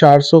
400